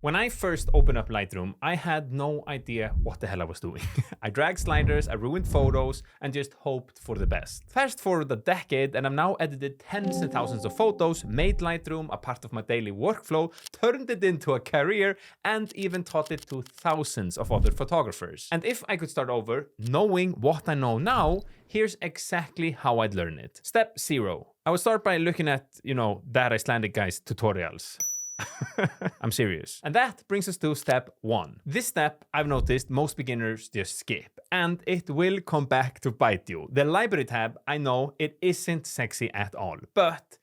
When I first opened up Lightroom, I had no idea what the hell I was doing. I dragged sliders, I ruined photos, and just hoped for the best. Fast forward a decade, and I've now edited tens and thousands of photos, made Lightroom a part of my daily workflow, turned it into a career, and even taught it to thousands of other photographers. And if I could start over, knowing what I know now, here's exactly how I'd learn it. Step 0. I would start by looking at, that Icelandic guy's tutorials. I'm serious. And that brings us to step 1. This step, I've noticed most beginners just skip, and it will come back to bite you. The library tab, I know it isn't sexy at all, but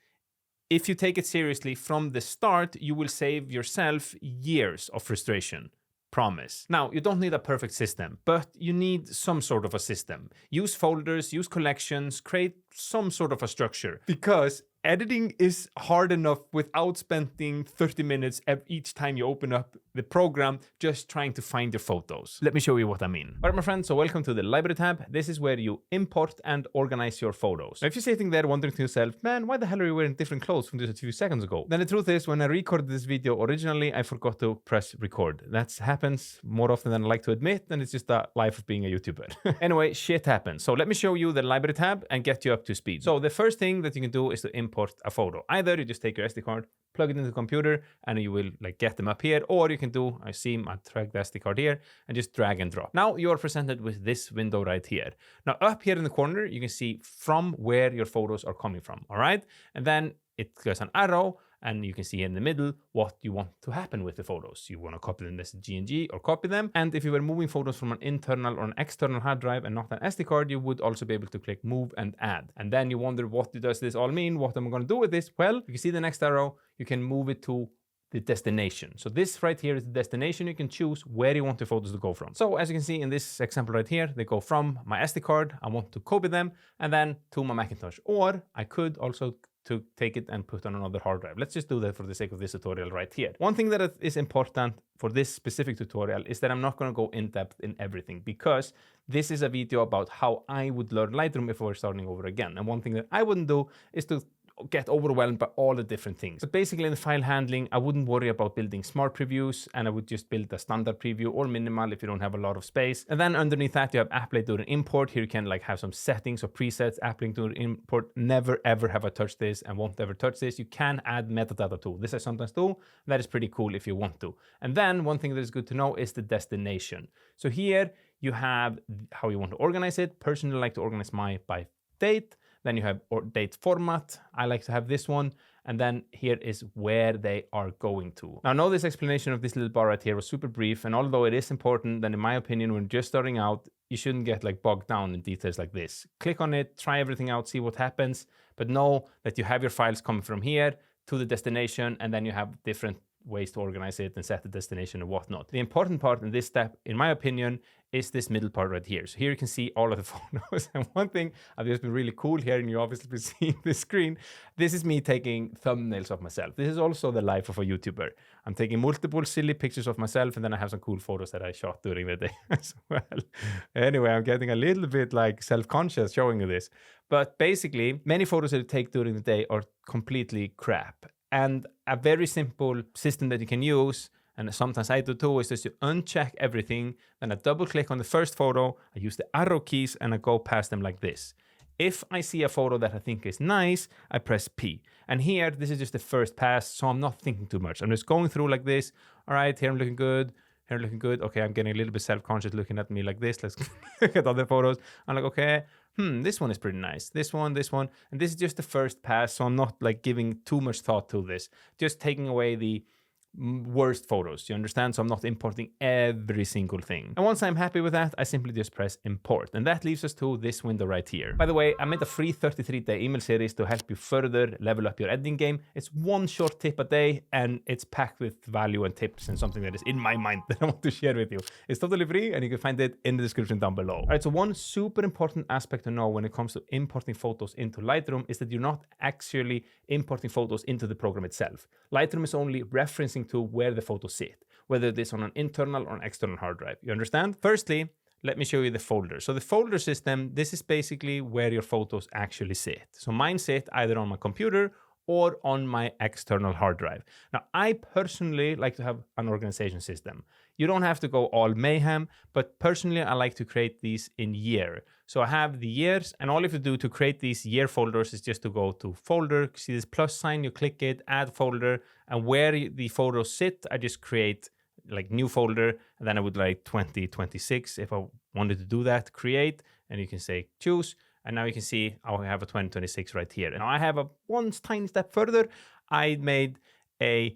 if you take it seriously from the start, you will save yourself years of frustration. Promise. Now, you don't need a perfect system, but you need some sort of a system. Use folders, use collections, create some sort of a structure, because editing is hard enough without spending 30 minutes each time you open up the program just trying to find your photos. Let me show you what I mean. All right, my friends, so welcome to the library tab. This is where you import and organize your photos. Now, if you're sitting there wondering to yourself, man, why the hell are you wearing different clothes from just a few seconds ago? Then the truth is, when I recorded this video originally, I forgot to press record. That happens more often than I like to admit, and it's just the life of being a YouTuber. Anyway, shit happens. So let me show you the library tab and get you up to speed. So the first thing that you can do is to import a photo. Either you just take your SD card, plug it into the computer, and you will get them up here, or you can do, I see my drag the SD card here, and just drag and drop. Now you are presented with this window right here. Now up here in the corner, you can see from where your photos are coming from, all right? And then it goes an arrow, and you can see in the middle what you want to happen with the photos. You want to copy them as GNG or copy them. And if you were moving photos from an internal or an external hard drive and not an SD card, you would also be able to click move and add. And then you wonder, what does this all mean? What am I going to do with this? Well, you can see the next arrow. You can move it to the destination. So this right here is the destination. You can choose where you want the photos to go from. So as you can see in this example right here, they go from my SD card. I want to copy them and then to my Macintosh. Or I could also to take it and put on another hard drive. Let's just do that for the sake of this tutorial right here. One thing that is important for this specific tutorial is that I'm not going to go in depth in everything, because this is a video about how I would learn Lightroom if I were starting over again. And one thing that I wouldn't do is to get overwhelmed by all the different things. But basically in the file handling, I wouldn't worry about building smart previews, and I would just build a standard preview or minimal if you don't have a lot of space. And then underneath that, you have apply during import. Here you can have some settings or presets, apply during import. Never ever have I touched this and won't ever touch this. You can add metadata too. This I sometimes do. That is pretty cool if you want to. And then one thing that is good to know is the destination. So here you have how you want to organize it. Personally, I like to organize my by date. Then you have date format. I like to have this one. And then here is where they are going to. Now, I know this explanation of this little bar right here was super brief. And although it is important, then in my opinion, when just starting out, you shouldn't get bogged down in details like this. Click on it, try everything out, see what happens. But know that you have your files coming from here to the destination, and then you have different ways to organize it and set the destination and whatnot. The important part in this step, in my opinion, is this middle part right here. So here you can see all of the photos. And one thing I've just been really cool here, and you obviously been seeing the screen, this is me taking thumbnails of myself. This is also the life of a YouTuber. I'm taking multiple silly pictures of myself, and then I have some cool photos that I shot during the day as well. Anyway, I'm getting a little bit self-conscious showing you this. But basically, many photos that you take during the day are completely crap. And a very simple system that you can use, and sometimes I do too, is just to uncheck everything. Then I double click on the first photo, I use the arrow keys, and I go past them like this. If I see a photo that I think is nice, I press P. And here, this is just the first pass, so I'm not thinking too much. I'm just going through like this. All right, here I'm looking good. Here I'm looking good. Okay, I'm getting a little bit self-conscious looking at me like this. Let's look at other photos. I'm like, okay, this one is pretty nice. This one. And this is just the first pass, so I'm not giving too much thought to this. Just taking away the worst photos, you understand? So I'm not importing every single thing. And once I'm happy with that, I simply just press import. And that leaves us to this window right here. By the way, I made a free 33-day email series to help you further level up your editing game. It's one short tip a day, and it's packed with value and tips and something that is in my mind that I want to share with you. It's totally free, and you can find it in the description down below. All right, so one super important aspect to know when it comes to importing photos into Lightroom is that you're not actually importing photos into the program itself. Lightroom is only referencing to where the photos sit, whether it is on an internal or an external hard drive. You understand? Firstly, let me show you the folder. So the folder system, this is basically where your photos actually sit. So mine sit either on my computer or on my external hard drive. Now, I personally like to have an organization system. You don't have to go all mayhem, but personally, I like to create these in year. So I have the years, and all you have to do to create these year folders is just to go to folder, see this plus sign, you click it, add folder, and where the photos sit, I just create like new folder, and then I would like 2026 if I wanted to do that, create, and you can say choose, and now you can see I have a 2026 right here. And now I have a one tiny step further. I made a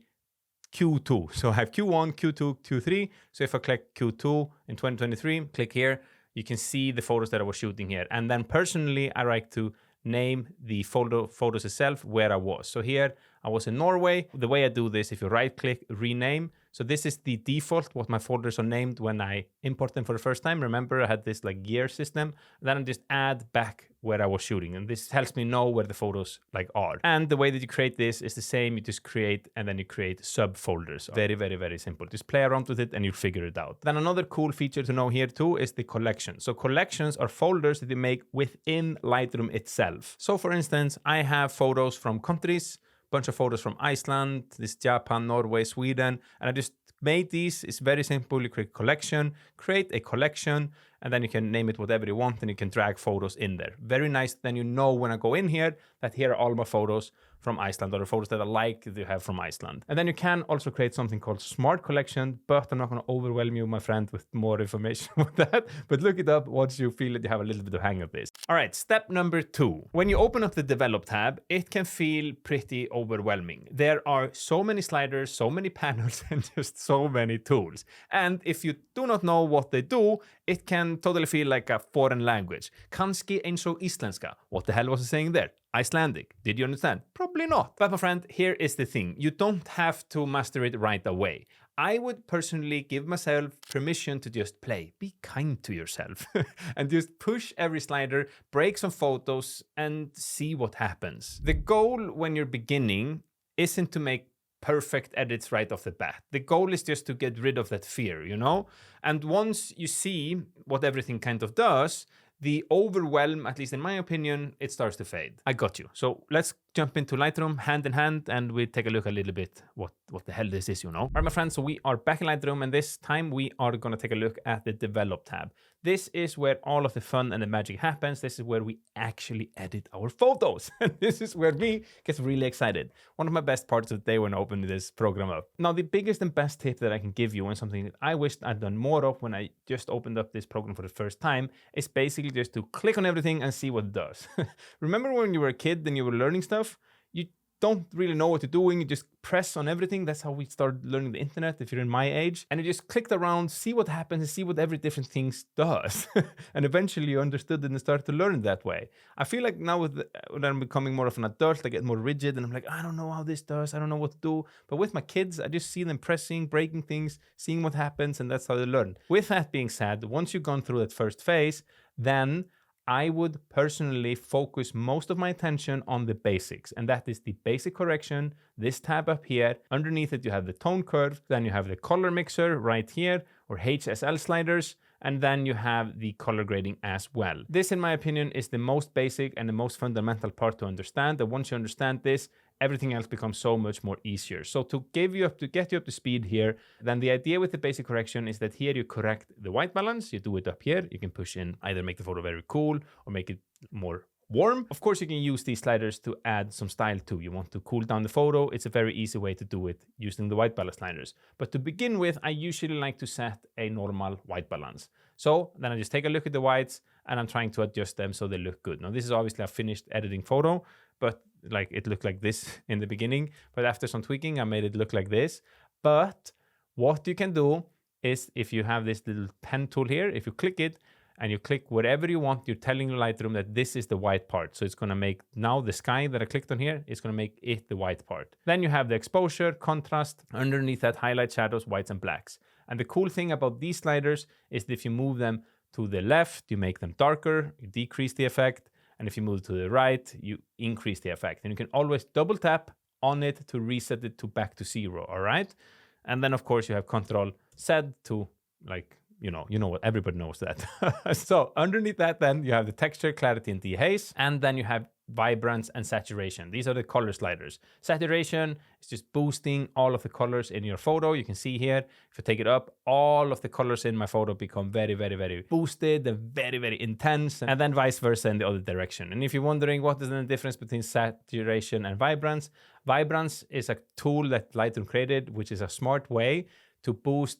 Q2. So I have Q1, Q2, Q3. So if I click Q2 in 2023, click here, you can see the photos that I was shooting here. And then personally, I like to name the photos itself where I was. So here I was in Norway. The way I do this, if you right click, rename. So this is the default, what my folders are named when I import them for the first time. Remember, I had this like year system. Then I just add back where I was shooting. And this helps me know where the photos like are. And the way that you create this is the same. You just create, and then you create subfolders. Very, very, very simple. Just play around with it and you'll figure it out. Then another cool feature to know here too is the collection. So collections are folders that you make within Lightroom itself. So for instance, I have photos from countries, bunch of photos from Iceland, this Japan, Norway, Sweden, and I just made these. It's very simple. You create a collection, and then you can name it whatever you want, and you can drag photos in there. Very nice. Then you know when I go in here that here are all my photos from Iceland, or the photos that I like to have from Iceland. And then you can also create something called Smart Collection, but I'm not going to overwhelm you, my friend, with more information with that. But look it up once you feel that you have a little bit of hang of this. All right, step number 2. When you open up the Develop tab, it can feel pretty overwhelming. There are so many sliders, so many panels, and just so many tools. And if you do not know what they do, it can totally feel like a foreign language. Kanski eins og íslenska. What the hell was I saying there? Icelandic. Did you understand? Probably not. But my friend, here is the thing. You don't have to master it right away. I would personally give myself permission to just play. Be kind to yourself and just push every slider, break some photos, and see what happens. The goal when you're beginning isn't to make perfect edits right off the bat. The goal is just to get rid of that fear, you know? And once you see what everything kind of does, the overwhelm, at least in my opinion, it starts to fade. I got you. So let's jump into Lightroom hand in hand, and we take a look a little bit what the hell this is, you know. All right, my friends, so we are back in Lightroom, and this time we are going to take a look at the Develop tab. This is where all of the fun and the magic happens. This is where we actually edit our photos. And this is where me gets really excited. One of my best parts of the day when I open this program up. Now, the biggest and best tip that I can give you, and something that I wished I'd done more of when I just opened up this program for the first time, is basically just to click on everything and see what it does. Remember when you were a kid and you were learning stuff? You don't really know what you're doing. You just press on everything. That's how we started learning the internet, if you're in my age. And you just clicked around, see what happens, and see what every different thing does. And eventually you understood it and started to learn that way. I feel like now when I'm becoming more of an adult, I get more rigid and I'm like, I don't know how this does. I don't know what to do. But with my kids, I just see them pressing, breaking things, seeing what happens, and that's how they learn. With that being said, once you've gone through that first phase, then I would personally focus most of my attention on the basics, and that is the basic correction, this tab up here. Underneath it, you have the tone curve, then you have the color mixer right here, or HSL sliders, and then you have the color grading as well. This, in my opinion, is the most basic and the most fundamental part to understand. And once you understand this, everything else becomes so much more easier. So to get you up to speed here, then the idea with the basic correction is that here you correct the white balance. You do it up here. You can push in, either make the photo very cool or make it more warm. Of course, you can use these sliders to add some style too. You want to cool down the photo. It's a very easy way to do it using the white balance sliders. But to begin with, I usually like to set a normal white balance. So then I just take a look at the whites and I'm trying to adjust them so they look good. Now, this is obviously a finished editing photo, but like it looked like this in the beginning. But after some tweaking, I made it look like this. But what you can do is, if you have this little pen tool here, if you click it, and you click whatever you want, you're telling your Lightroom that this is the white part. So it's going to make now the sky that I clicked on here, it's going to make it the white part. Then you have the exposure, contrast, underneath that highlight, shadows, whites and blacks. And the cool thing about these sliders is that if you move them to the left, you make them darker, you decrease the effect. And if you move to the right, you increase the effect. And you can always double tap on it to reset it to back to 0, all right? And then of course you have Control Z to you know what, everybody knows that. So underneath that, then you have the texture, clarity, and dehaze. And then you have vibrance, and saturation. These are the color sliders. Saturation is just boosting all of the colors in your photo. You can see here, if I take it up, all of the colors in my photo become very, very, very boosted and very, very intense, and then vice versa in the other direction. And if you're wondering what is the difference between saturation and vibrance, vibrance is a tool that Lightroom created, which is a smart way to boost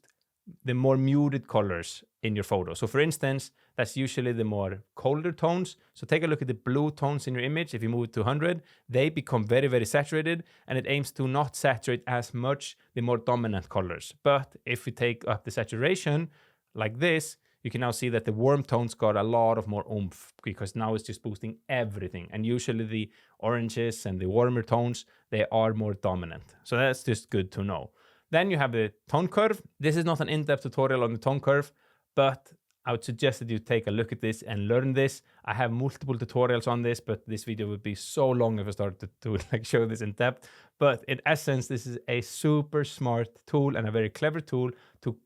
the more muted colors in your photo. So for instance, that's usually the more colder tones. So take a look at the blue tones in your image. If you move it to 100, they become very, very saturated, and it aims to not saturate as much the more dominant colors. But if we take up the saturation like this, you can now see that the warm tones got a lot of more oomph, because now it's just boosting everything. And usually the oranges and the warmer tones, they are more dominant. So that's just good to know. Then you have the tone curve. This is not an in-depth tutorial on the tone curve, but I would suggest that you take a look at this and learn this. I have multiple tutorials on this, but this video would be so long if I started to like show this in depth. But in essence, this is a super smart tool and a very clever tool to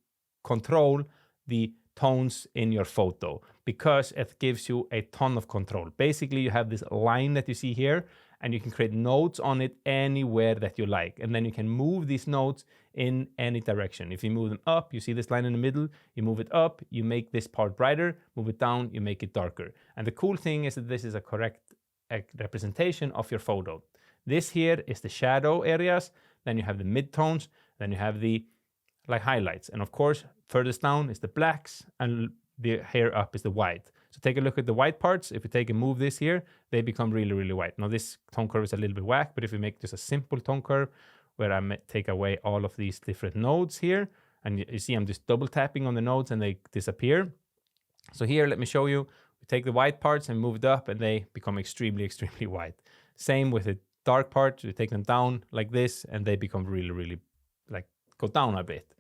control the tones in your photo, because it gives you a ton of control. Basically, you have this line that you see here, and you can create nodes on it anywhere that you like. And then you can move these nodes in any direction. If you move them up, you see this line in the middle, you move it up, you make this part brighter, move it down, you make it darker. And the cool thing is that this is a correct representation of your photo. This here is the shadow areas, then you have the midtones, then you have the like highlights. And of course, furthest down is the blacks, and the hair up is the white. So take a look at the white parts. If we take and move this here, they become really, really white. Now this tone curve is a little bit whack, but if we make just a simple tone curve where I take away all of these different nodes here, and you see I'm just double tapping on the nodes and they disappear. So here, let me show you. We take the white parts and move it up, and they become extremely, extremely white. Same with the dark parts. We take them down like this, and they become really, really like go down a bit.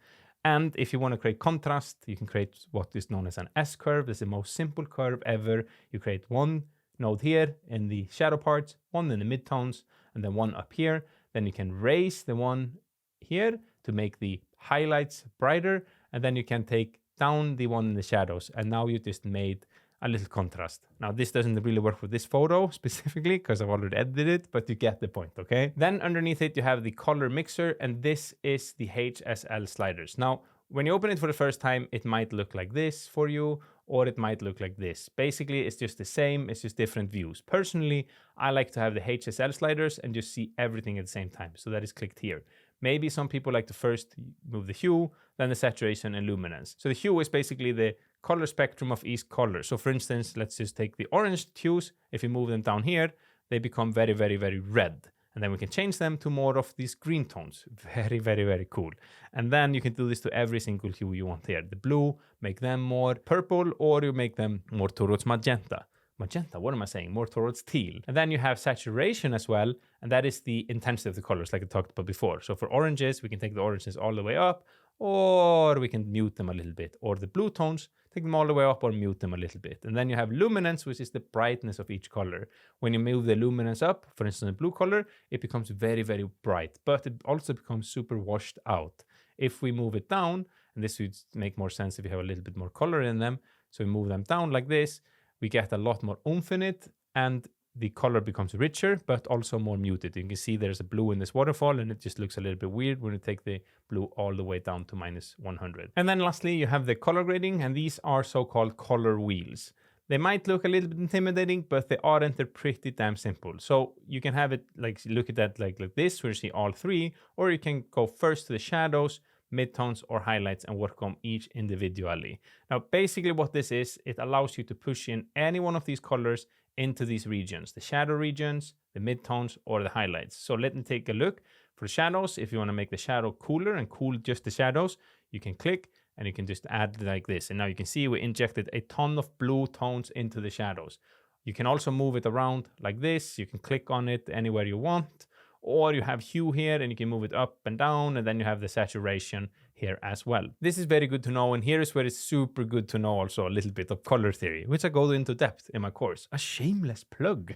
And if you want to create contrast, you can create what is known as an S-curve. This is the most simple curve ever. You create one node here in the shadow parts, one in the midtones, and then one up here. Then you can raise the one here to make the highlights brighter, and then you can take down the one in the shadows, and now you just made a little contrast. Now this doesn't really work for this photo specifically because I've already edited it, but you get the point, okay? Then underneath it you have the color mixer, and this is the HSL sliders. Now when you open it for the first time, it might look like this for you, or it might look like this. Basically it's just the same, it's just different views. Personally, I like to have the HSL sliders and just see everything at the same time, so that is clicked here. Maybe some people like to first move the hue, then the saturation and luminance. So the hue is basically the color spectrum of each color. So for instance, let's just take the orange hues. If you move them down here, they become very, very, very red. And then we can change them to more of these green tones. Very, very, very cool. And then you can do this to every single hue you want here. The blue, make them more purple, or you make them more towards magenta. Magenta, what am I saying? More towards teal. And then you have saturation as well, and that is the intensity of the colors like I talked about before. So for oranges, we can take the oranges all the way up, or we can mute them a little bit. Or the blue tones, take them all the way up or mute them a little bit. And then you have luminance, which is the brightness of each color. When you move the luminance up, for instance, the blue color, it becomes very, very bright, but it also becomes super washed out. If we move it down, and this would make more sense if you have a little bit more color in them, so we move them down like this, we get a lot more oomph in it, and the color becomes richer, but also more muted. You can see there's a blue in this waterfall, and it just looks a little bit weird when you take the blue all the way down to -100. And then lastly, you have the color grading, and these are so-called color wheels. They might look a little bit intimidating, but they aren't. They're pretty damn simple. So you can have it like, look at that like this, where you see all three, or you can go first to the shadows, midtones or highlights and work on each individually. Now, basically what this is, it allows you to push in any one of these colors into these regions, the shadow regions, the midtones or the highlights. So let me take a look for shadows. If you want to make the shadow cooler and cool just the shadows, you can click and you can just add like this. And now you can see we injected a ton of blue tones into the shadows. You can also move it around like this. You can click on it anywhere you want. Or you have hue here and you can move it up and down, and then you have the saturation here as well. This is very good to know, and here is where it's super good to know also a little bit of color theory, which I go into depth in my course. A shameless plug.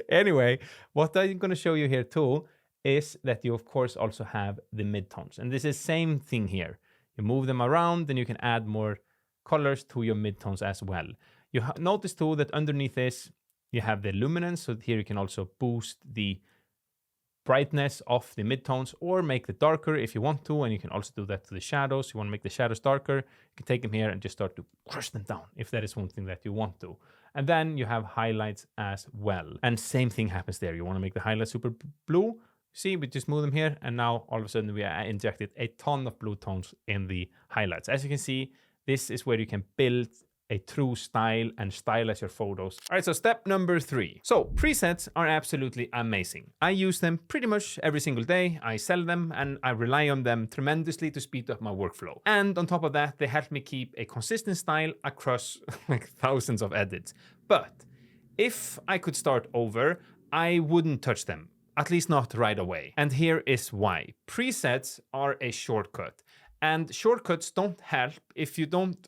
Anyway, what I'm going to show you here too is that you of course also have the midtones, and this is same thing here. You move them around and you can add more colors to your midtones as well. You notice too that underneath this, You have the luminance, so here you can also boost the brightness of the midtones or make it darker if you want to, and you can also do that to the shadows. You want to make the shadows darker, you can take them here and just start to crush them down if that is one thing that you want to. And then you have highlights as well, and same thing happens there. You want to make the highlights super blue. See, we just move them here, and now all of a sudden we injected a ton of blue tones in the highlights. As you can see, this is where you can build a true style and stylize your photos. All right, so step number 3. So presets are absolutely amazing. I use them pretty much every single day. I sell them and I rely on them tremendously to speed up my workflow. And on top of that, they help me keep a consistent style across like thousands of edits. But if I could start over, I wouldn't touch them. At least not right away. And here is why. Presets are a shortcut. And shortcuts don't help if you don't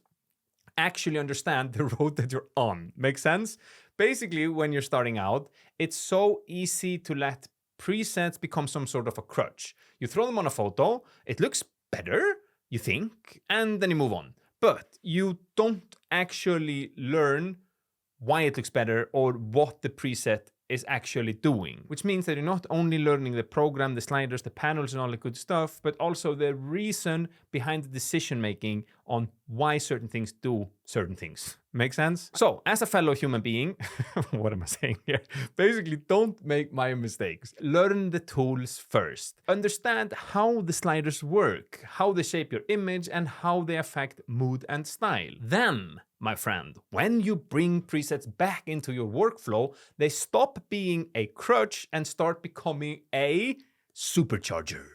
actually understand the road that you're on. Make sense? Basically, when you're starting out, it's so easy to let presets become some sort of a crutch. You throw them on a photo, it looks better, you think, and then you move on. But you don't actually learn why it looks better or what the preset is actually doing, which means that you're not only learning the program, the sliders, the panels, and all the good stuff, but also the reason behind the decision making on why certain things do certain things. Make sense? So, as a fellow human being, what am I saying here? Basically, don't make my mistakes. Learn the tools first. Understand how the sliders work, how they shape your image, and how they affect mood and style. Then, my friend, when you bring presets back into your workflow, they stop being a crutch and start becoming a supercharger.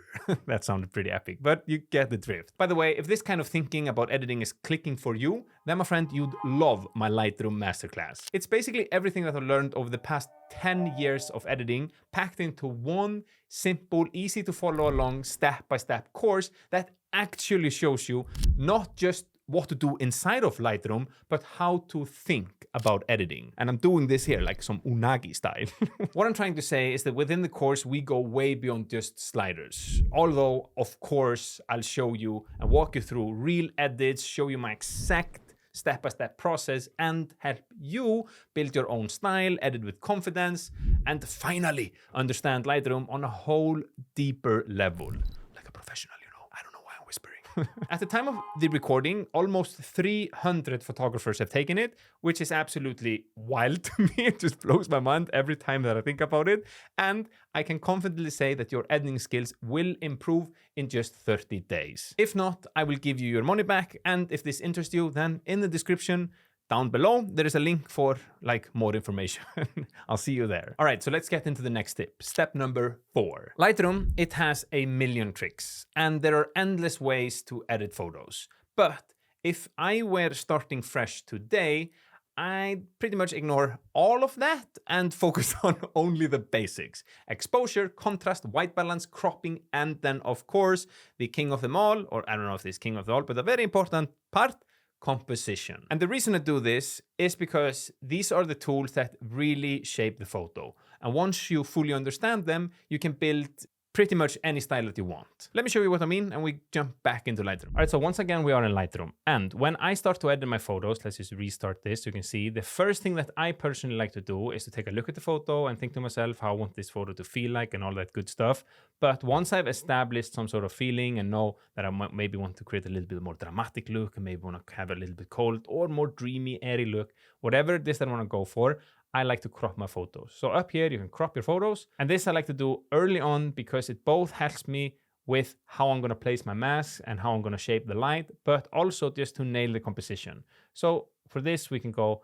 That sounded pretty epic, but you get the drift. By the way, if this kind of thinking about editing is clicking for you, then my friend, you'd love my Lightroom Masterclass. It's basically everything that I've learned over the past 10 years of editing packed into one simple, easy to follow along, step-by-step course that actually shows you not just what to do inside of Lightroom, but how to think about editing. And I'm doing this here like some unagi style. What I'm trying to say is that within the course, we go way beyond just sliders. Although, of course, I'll show you and walk you through real edits, show you my exact step-by-step process, and help you build your own style, edit with confidence, and finally understand Lightroom on a whole deeper level. Like a professional, you know. I don't know why I'm whispering. At the time of the recording, almost 300 photographers have taken it, which is absolutely wild to me. It just blows my mind every time that I think about it. And I can confidently say that your editing skills will improve in just 30 days. If not, I will give you your money back. And if this interests you, then in the description down below, there is a link for like more information. I'll see you there. All right, so let's get into the next tip. Step number 4. Lightroom, it has a million tricks and there are endless ways to edit photos. But if I were starting fresh today, I'd pretty much ignore all of that and focus on only the basics. Exposure, contrast, white balance, cropping, and then of course, the king of them all, or I don't know if this is king of them all, but a very important part, composition. And the reason I do this is because these are the tools that really shape the photo. And once you fully understand them, you can build pretty much any style that you want. Let me show you what I mean, and we jump back into Lightroom. All right, so once again, we are in Lightroom. And when I start to edit my photos, let's just restart this. You can see the first thing that I personally like to do is to take a look at the photo and think to myself how I want this photo to feel like and all that good stuff. But once I've established some sort of feeling and know that I maybe want to create a little bit more dramatic look and maybe want to have a little bit cold or more dreamy, airy look, whatever it is that I want to go for, I like to crop my photos. So up here, you can crop your photos. And this I like to do early on because it both helps me with how I'm going to place my mask and how I'm going to shape the light, but also just to nail the composition. So for this, we can go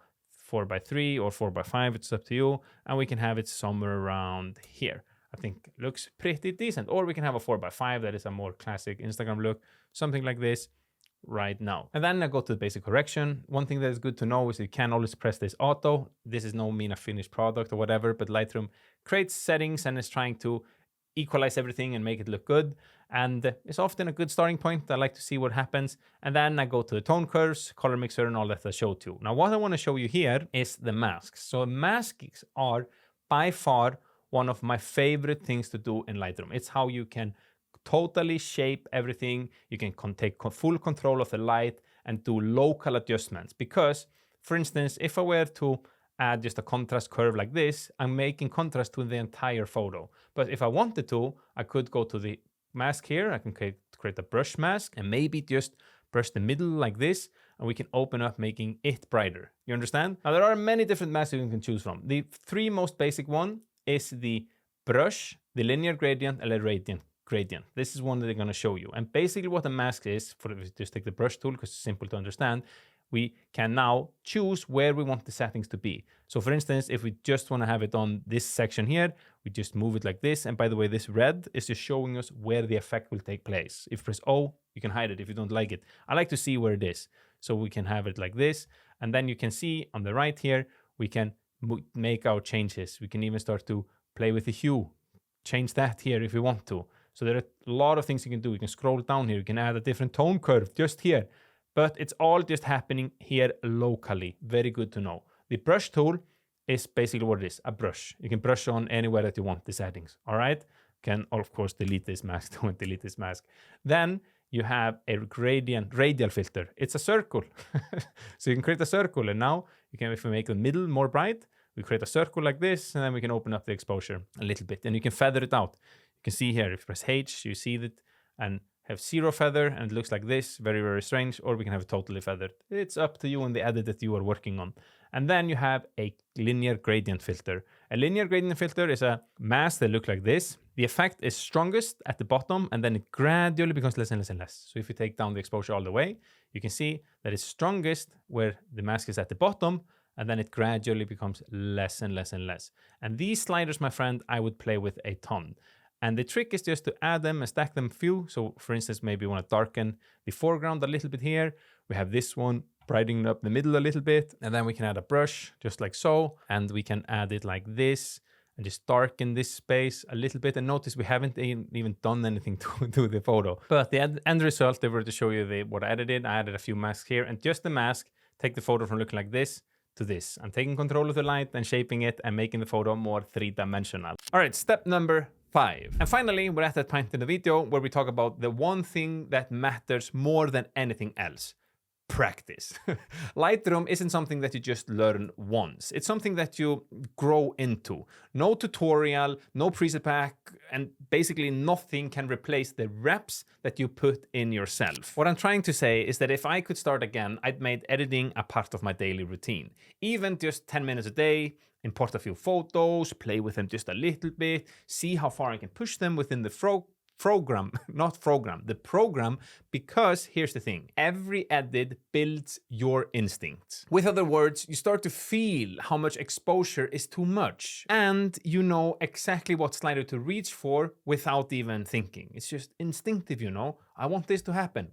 4:3 or 4:5. It's up to you. And we can have it somewhere around here. I think it looks pretty decent. Or we can have a 4:5 that is a more classic Instagram look, something like this right now. And then I go to the basic correction. One thing that is good to know is you can always press this auto. This is no mean a finished product or whatever, but Lightroom creates settings and is trying to equalize everything and make it look good. And it's often a good starting point. I like to see what happens. And then I go to the tone curves, color mixer, and all that I showed you. Now, what I want to show you here is the masks. So masks are by far one of my favorite things to do in Lightroom. It's how you can totally shape everything. You can take full control of the light and do local adjustments. Because, for instance, if I were to add just a contrast curve like this, I'm making contrast to the entire photo. But if I wanted to, I could go to the mask here. I can create a brush mask and maybe just brush the middle like this, and we can open up making it brighter. You understand? Now, there are many different masks you can choose from. The three most basic one is the brush, the linear gradient, and the radiant gradient. This is one that they're going to show you. And basically what a mask is, for just take the brush tool because it's simple to understand, we can now choose where we want the settings to be. So for instance, if we just want to have it on this section here, we just move it like this. And by the way, this red is just showing us where the effect will take place. If you press O, you can hide it if you don't like it. I like to see where it is. So we can have it like this. And then you can see on the right here, we can make our changes. We can even start to play with the hue, change that here if we want to. So there are a lot of things you can do. You can scroll down here. You can add a different tone curve just here. But it's all just happening here locally. Very good to know. The brush tool is basically what it is, a brush. You can brush on anywhere that you want the settings, all right? Can, of course, delete this mask. Don't delete this mask. Then you have a radial filter. It's a circle. So you can create a circle. And now, you can, if we make the middle more bright, we create a circle like this, and then we can open up the exposure a little bit. And you can feather it out. You can see here, if you press H, you see that, and have zero feather, and it looks like this, very, very strange, or we can have it totally feathered. It's up to you and the edit that you are working on. And then you have a linear gradient filter. A linear gradient filter is a mask that looks like this. The effect is strongest at the bottom, and then it gradually becomes less and less and less. So if you take down the exposure all the way, you can see that it's strongest where the mask is at the bottom, and then it gradually becomes less and less and less. And these sliders, my friend, I would play with a ton. And the trick is just to add them and stack them few. So for instance, maybe you want to darken the foreground a little bit here. We have this one brightening up the middle a little bit. And then we can add a brush just like so. And we can add it like this and just darken this space a little bit. And notice we haven't even done anything to the photo. But the end result, they were to show you what I added. I added a few masks here, and just the mask, take the photo from looking like this to this. I'm taking control of the light and shaping it and making the photo more three-dimensional. All right, step number 5. And finally, we're at that point in the video where we talk about the one thing that matters more than anything else. Practice. Lightroom isn't something that you just learn once. It's something that you grow into. No tutorial, no preset pack, and basically nothing can replace the reps that you put in yourself. What I'm trying to say is that if I could start again, I'd make editing a part of my daily routine. Even just 10 minutes a day, import a few photos, play with them just a little bit, see how far I can push them within the the program, because here's the thing, every edit builds your instincts. With other words, you start to feel how much exposure is too much, and you know exactly what slider to reach for without even thinking. It's just instinctive, you know. I want this to happen.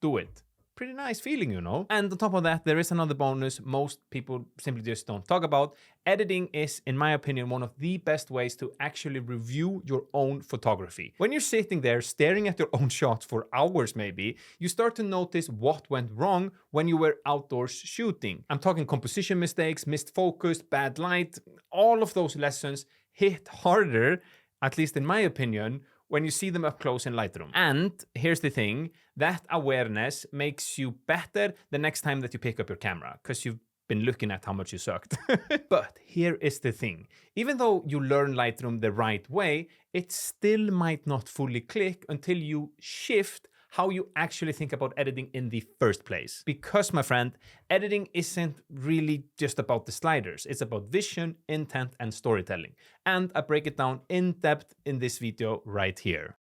Do it. Pretty nice feeling, you know. And on top of that, there is another bonus most people simply just don't talk about. Editing is, in my opinion, one of the best ways to actually review your own photography. When you're sitting there staring at your own shots for hours maybe, you start to notice what went wrong when you were outdoors shooting. I'm talking composition mistakes, missed focus, bad light. All of those lessons hit harder, at least in my opinion, when you see them up close in Lightroom. And here's the thing, that awareness makes you better the next time that you pick up your camera, because you've been looking at how much you sucked. But here is the thing, even though you learn Lightroom the right way, it still might not fully click until you shift how you actually think about editing in the first place. Because, my friend, editing isn't really just about the sliders. It's about vision, intent, and storytelling. And I break it down in depth in this video right here.